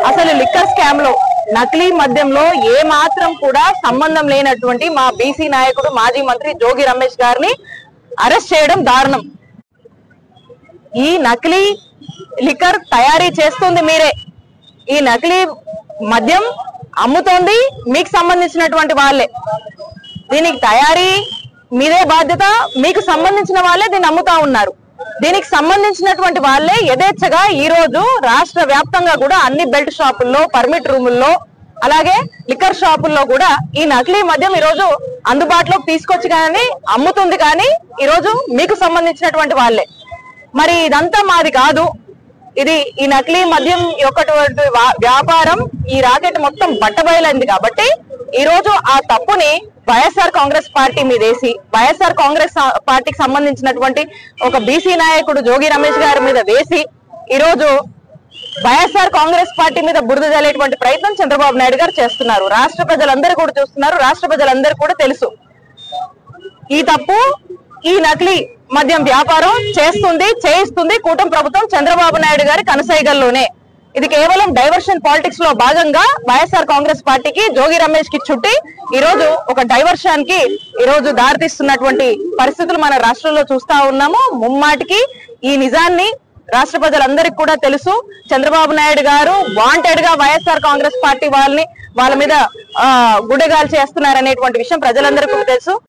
అసలు liquor scam లో నకిలీ మద్యంలో ఏ మాత్రం కూడా సంబంధం లేనటువంటి మా బీసీ నాయకుడు మాజీ మంత్రి జోగి రమేష్ గారిని అరెస్ట్ చేయడం దారుణం. ఈ నకిలీ లిక్కర్ తయారీ చేస్తుంది మీరే, ఈ నకిలీ మద్యం అమ్ముతోంది మీకు సంబంధించినటువంటి వాళ్ళే, దీనికి తయారీ మీదే బాధ్యత, మీకు సంబంధించిన వాళ్ళే దీన్ని అమ్ముతా ఉన్నారు. దీనికి సంబంధించినటువంటి వాళ్ళే యథేచ్ఛగా ఈ రోజు రాష్ట్ర వ్యాప్తంగా కూడా అన్ని బెల్ట్ షాపుల్లో, పర్మిట్ రూముల్లో, అలాగే లిక్కర్ షాపుల్లో కూడా ఈ నకిలీ మద్యం ఈ రోజు అందుబాటులోకి తీసుకొచ్చి కానీ అమ్ముతుంది. కానీ ఈ రోజు మీకు సంబంధించినటువంటి వాళ్ళే. మరి ఇదంతా మాది కాదు, ఇది ఈ నకిలీ మద్యం యొక్కటువంటి వ్యాపారం ఈ రాకెట్ మొత్తం బట్టబయలైంది. కాబట్టి ఈ రోజు ఆ తప్పుని వైఎస్ఆర్ కాంగ్రెస్ పార్టీ మీద వేసి, వైఎస్ఆర్ కాంగ్రెస్ పార్టీకి సంబంధించినటువంటి ఒక బీసీ నాయకుడు జోగి రమేష్ గారి మీద వేసి ఈ రోజు వైఎస్ఆర్ కాంగ్రెస్ పార్టీ మీద బురద జల్లేటువంటి ప్రయత్నం చంద్రబాబు నాయుడు గారు చేస్తున్నారు. రాష్ట్ర ప్రజలందరూ కూడా చూస్తున్నారు, రాష్ట్ర ప్రజలందరూ కూడా తెలుసు ఈ తప్పు. ఈ నకిలీ మద్యం వ్యాపారం చేయిస్తుంది కూటమి ప్రభుత్వం చంద్రబాబు నాయుడు గారి కనసైగల్లోనే. ఇది కేవలం డైవర్షన్ పాలిటిక్స్ లో భాగంగా వైఎస్ఆర్ కాంగ్రెస్ పార్టీకి, జోగి రమేష్ కి చుట్టి ఈ రోజు ఒక డైవర్షన్ కి ఈ రోజు దారితీస్తున్నటువంటి పరిస్థితులు మన రాష్ట్రంలో చూస్తా ఉన్నాము. ముమ్మాటికి ఈ నిజాన్ని రాష్ట్ర ప్రజలందరికీ కూడా తెలుసు. చంద్రబాబు నాయుడు గారు వాంటెడ్ గా వైఎస్ఆర్ కాంగ్రెస్ పార్టీ వాళ్ళ మీద గుడ్డగాలు చేస్తున్నారనేటువంటి విషయం ప్రజలందరికీ తెలుసు.